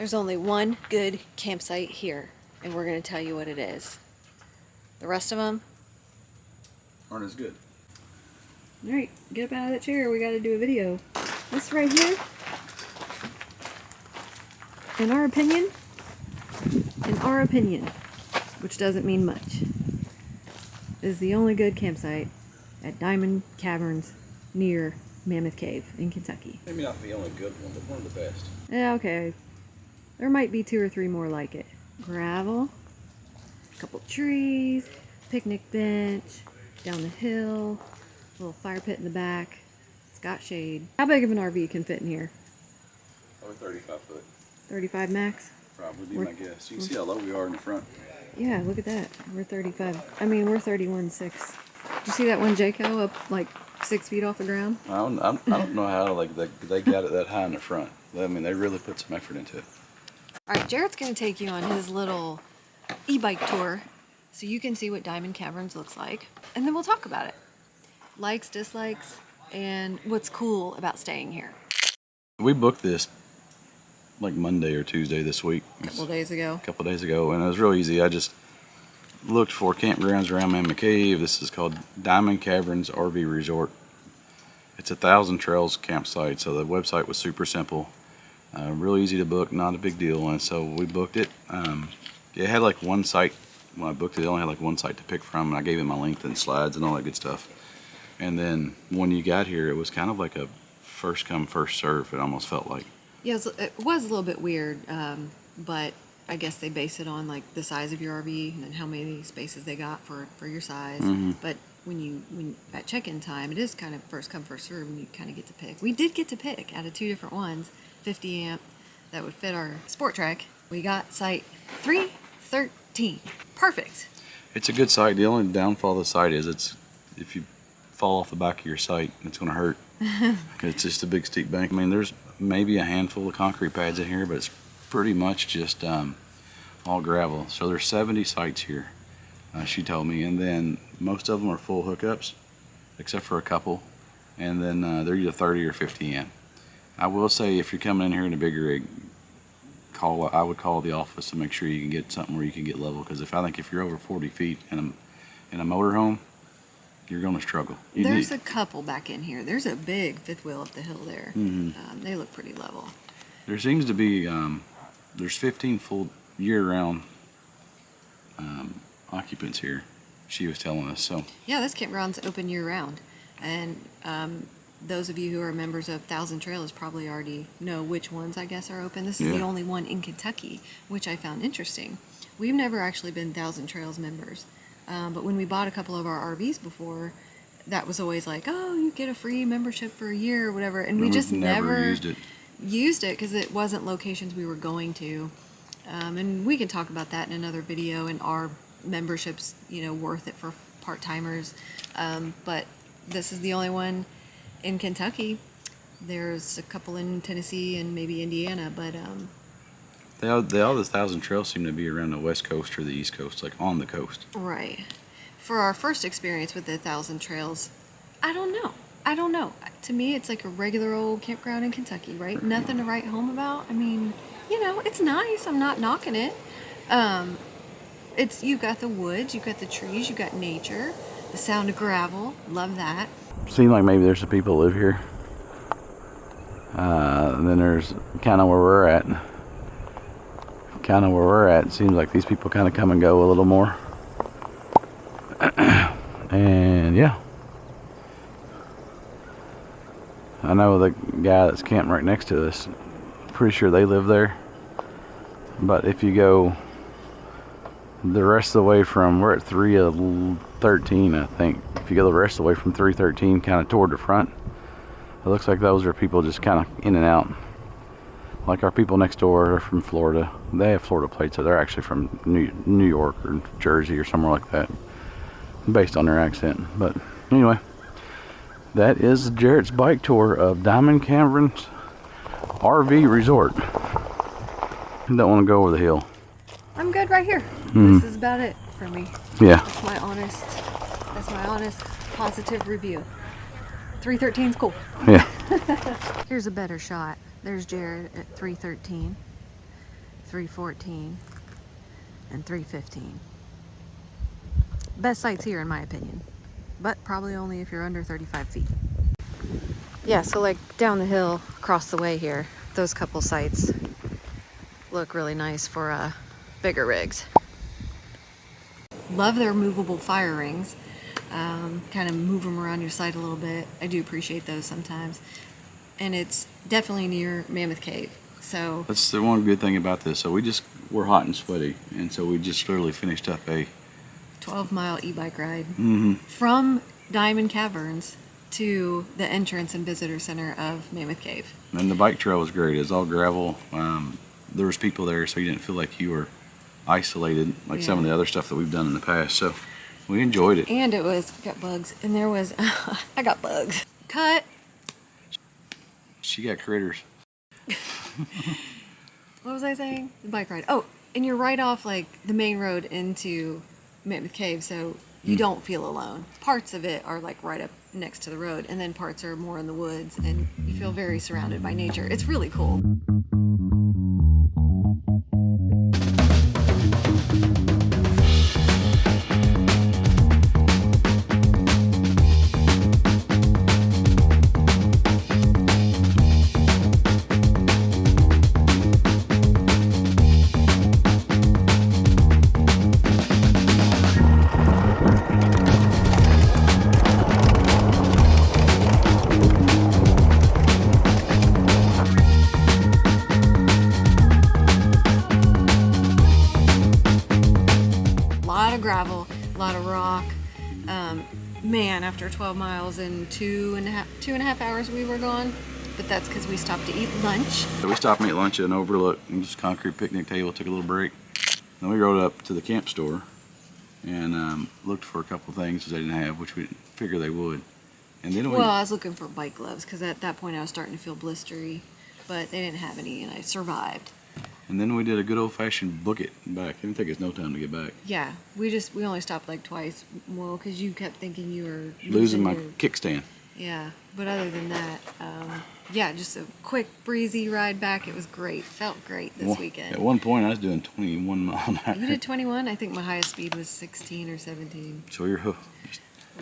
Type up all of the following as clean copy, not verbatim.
There's only one good campsite here, and we're going to tell you what it is. The rest of them aren't as good. Alright, get up out of that chair. We got to do a video. This right here, in our opinion, which doesn't mean much, is the only good campsite at Diamond Caverns near Mammoth Cave in Kentucky. Maybe not the only good one, but one of the best. Yeah, okay. There might be 2 or 3 more like it. Gravel, a couple trees, picnic bench, down the hill, a little fire pit in the back. It's got shade. How big of an RV can fit in here? Probably 35 foot. 35 max? Probably be my guess. You can see how low we are in the front. Yeah, look at that. We're 35. I mean, we're 31.6. Did you see that one Jayco up like 6 feet off the ground? I don't know how they got it that high in the front. I mean, they really put some effort into it. Alright, Jared's going to take you on his little e-bike tour so you can see what Diamond Caverns looks like, and then we'll talk about it. Likes, dislikes, and what's cool about staying here. We booked this like Monday or Tuesday this week. A couple days ago, and it was real easy. I just looked for campgrounds around Mammoth Cave. This is called Diamond Caverns RV Resort. It's a 1,000 trails campsite, so the website was super simple. Real easy to book, not a big deal, and so we booked it. It had like one site. When I booked it, it only had like one site to pick from, and I gave it my link and slides and all that good stuff. And then when you got here, it was kind of like a first come, first serve. It almost felt like. Yeah, it was a little bit weird, but I guess they base it on like the size of your RV and then how many spaces they got for your size. Mm-hmm. But when at check-in time, it is kind of first come, first serve, and you kind of get to pick. We did get to pick out of 2 different ones. 50 amp that would fit our sport trek. We got site 313. Perfect. It's a good site. The only downfall of the site is if you fall off the back of your site, it's going to hurt. It's just a big steep bank. I mean, there's maybe a handful of concrete pads in here, but it's pretty much just all gravel. So there's 70 sites here, she told me, and then most of them are full hookups, except for a couple, and then they're either 30 or 50 amp. I will say, if you're coming in here in a bigger rig, I would call the office to make sure you can get something where you can get level. Because I think if you're over 40 feet in a motorhome, you're going to struggle. There's a couple back in here. There's a big fifth wheel up the hill there. Mm-hmm. They look pretty level. There seems to be there's 15 full year-round occupants here. She was telling us so. Yeah, this campground's open year-round, and those of you who are members of 1,000 Trails probably already know which ones, I guess, are open. This is the only one in Kentucky, which I found interesting. We've never actually been 1,000 Trails members, but when we bought a couple of our RVs before, that was always like, oh, you get a free membership for a year or whatever, and we just never used it because it wasn't locations we were going to. And we can talk about that in another video, and our memberships, worth it for part-timers. But this is the only one in Kentucky. There's a couple in Tennessee and maybe Indiana, but all the 1,000 Trails seem to be around the West Coast or the East Coast, like on the coast. Right. For our first experience with the 1,000 Trails, I don't know. To me, it's like a regular old campground in Kentucky, right? Nothing to write home about. I mean, it's nice. I'm not knocking it. You've got the woods, you've got the trees, you've got nature, the sound of gravel. Love that. Seems like maybe there's some people who live here. And then there's kind of where we're at. It seems like these people kind of come and go a little more. And yeah. I know the guy that's camping right next to us. Pretty sure they live there. But if you go the rest of the way from, we're at 313, I think. If you go the rest of the way from 313 kind of toward the front, it looks like those are people just kind of in and out. Like our people next door are from Florida. They have Florida plates, so they're actually from New York or Jersey or somewhere like that, based on their accent. But anyway, that is Jarrett's bike tour of Diamond Caverns RV Resort. You don't want to go over the hill. I'm good right here. This is about it for me. Yeah. That's my honest, positive review. 313's cool. Yeah. Here's a better shot. There's Jared at 313. 314, and 315. Best sites here in my opinion, but probably only if you're under 35 feet. Yeah, so like down the hill, across the way here, those couple sites look really nice for bigger rigs. Love their movable fire rings. Kind of move them around your site a little bit. I do appreciate those sometimes. And it's definitely near Mammoth Cave. So that's the one good thing about this. So we're hot and sweaty, and so we just literally finished up a 12-mile e-bike ride mm-hmm. from Diamond Caverns to the entrance and visitor center of Mammoth Cave. And the bike trail was great. It was all gravel. There was people there, so you didn't feel like you were isolated like some of the other stuff that we've done in the past. So we enjoyed it. And it was, got bugs, and there was, I got bugs. Cut. She got critters. What was I saying? The bike ride. Oh, and you're right off like the main road into Mammoth Cave, so you don't feel alone. Parts of it are like right up next to the road, and then parts are more in the woods, and you feel very surrounded by nature. It's really cool. Gravel, a lot of rock. Man, after 12 miles and two and a half hours we were gone, but that's because we stopped to eat lunch. So we stopped and ate lunch at an overlook, just a concrete picnic table, took a little break. Then we rode up to the camp store and looked for a couple things they didn't have, which we didn't figure they would. And then I was looking for bike gloves because at that point I was starting to feel blistery, but they didn't have any and I survived. And then we did a good old-fashioned book it back. It didn't take us no time to get back. Yeah, we only stopped like twice. Well, because you kept thinking you were losing my kickstand. Yeah, but other than that, yeah, just a quick breezy ride back. It was great. Felt great this weekend. At one point, I was doing 21 miles an hour. You did 21. I think my highest speed was 16 or 17. So you're hooked.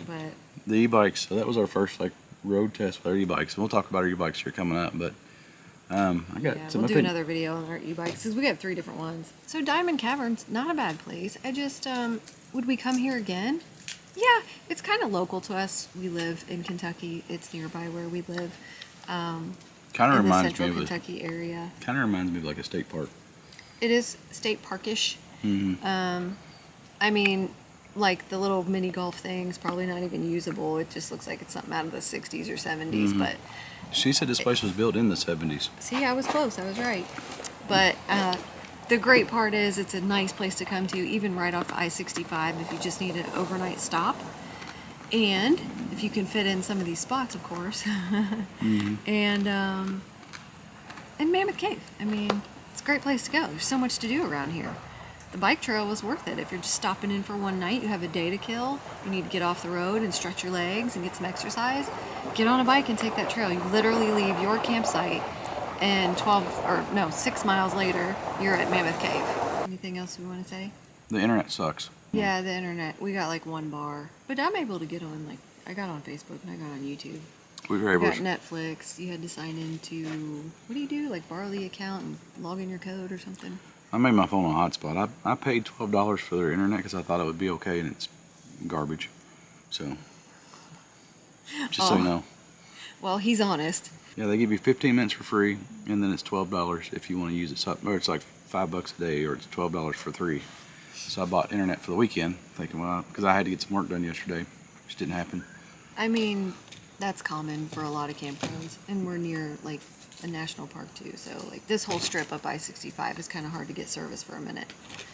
But the e-bikes. So that was our first like road test with our e-bikes. We'll talk about our e-bikes here coming up, but. We'll do another video on our e-bikes because we have 3 different ones. So Diamond Caverns, not a bad place. I just, would we come here again? Yeah, it's kind of local to us. We live in Kentucky. It's nearby where we live. Kind of reminds me of the central Kentucky area. Kind of reminds me of like a state park. It is state parkish. Mm-hmm. I mean, like the little mini golf thing's probably not even usable. It just looks like it's something out of the 60s or 70s, but. She said this place was built in the 70s. See, I was close. I was right. But the great part is it's a nice place to come to, even right off I-65 if you just need an overnight stop. And if you can fit in some of these spots, of course. And Mammoth Cave. I mean, it's a great place to go. There's so much to do around here. The bike trail was worth it. If you're just stopping in for one night, you have a day to kill, you need to get off the road and stretch your legs and get some exercise, get on a bike and take that trail. You literally leave your campsite and 6 miles later, you're at Mammoth Cave. Anything else we want to say? The internet sucks. Yeah, the internet. We got like one bar. But I'm able to get on, like, I got on Facebook and I got on YouTube. We were able got Netflix. You had to sign into, what do you do? Like borrow the account and log in your code or something? I made my phone a hotspot. I paid $12 for their internet because I thought it would be okay, and it's garbage. So, just so you know. Well, he's honest. Yeah, they give you 15 minutes for free, and then it's $12 if you want to use it. So, or it's like $5 a day, or it's $12 for 3. So I bought internet for the weekend, thinking, well, because I had to get some work done yesterday, which didn't happen. I mean, that's common for a lot of campgrounds, and we're near like a national park too, so like this whole strip up I-65 is kind of hard to get service for a minute.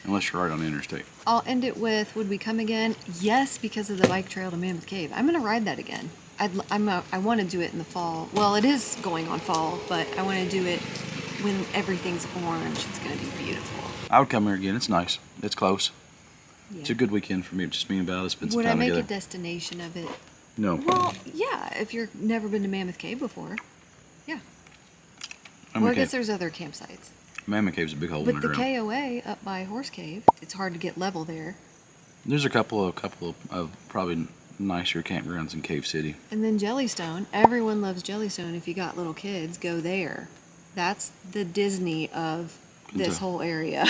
Unless you're right on the interstate. I'll end it with, would we come again? Yes, because of the bike trail to Mammoth Cave. I'm going to ride that again. I want to do it in the fall. Well, it is going on fall, but I want to do it when everything's orange. It's going to be beautiful. I would come here again. It's nice. It's close. Yeah. It's a good weekend for me. Just me and Val to spend some Would time I make together. a destination of it? No. Well, yeah, if you've never been to Mammoth Cave before. Yeah. I'm Well, I okay. guess there's other campsites. Mammoth Cave's a big hole But in the the ground. KOA up by Horse Cave, it's hard to get level there. There's a couple of probably nicer campgrounds in Cave City. And then Jellystone. Everyone loves Jellystone. If you got little kids, go there. That's the Disney of this whole area.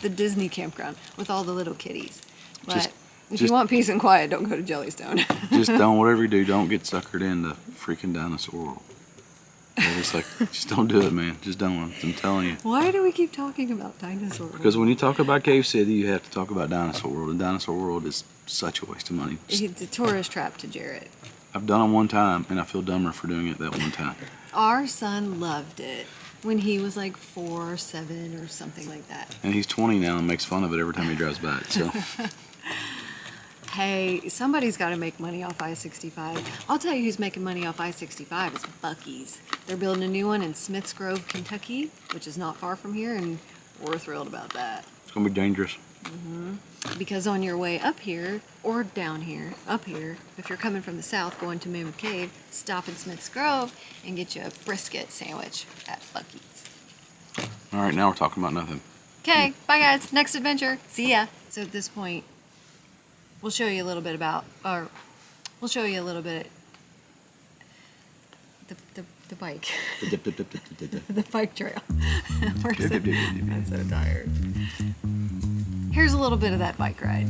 The Disney campground with all the little kitties. But if you want peace and quiet, don't go to Jellystone. Just don't, whatever you do, don't get suckered into freaking Dinosaur World. It's like, just don't do it, man. Just don't. I'm telling you. Why do we keep talking about Dinosaur World? Because when you talk about Cave City, you have to talk about Dinosaur World. And Dinosaur World is such a waste of money. It's a tourist trap to Jarrett. I've done it one time, and I feel dumber for doing it that one time. Our son loved it when he was like 4 or 7 or something like that. And he's 20 now and makes fun of it every time he drives by it. So Hey, somebody's got to make money off I-65. I'll tell you who's making money off I-65 is Buc-ee's. They're building a new one in Smiths Grove, Kentucky, which is not far from here, and we're thrilled about that. it's gonna be dangerous. Because on your way up here, or down here, up here, if you're coming from the south going to Mammoth Cave, stop in Smiths Grove and get you a brisket sandwich at Buc-ee's. All right, now we're talking about nothing. Okay, bye guys. Next adventure. See ya. So at this point, we'll show you a little bit about, or we'll show you a little bit the bike, the bike trail. I'm so tired. Here's a little bit of that bike ride.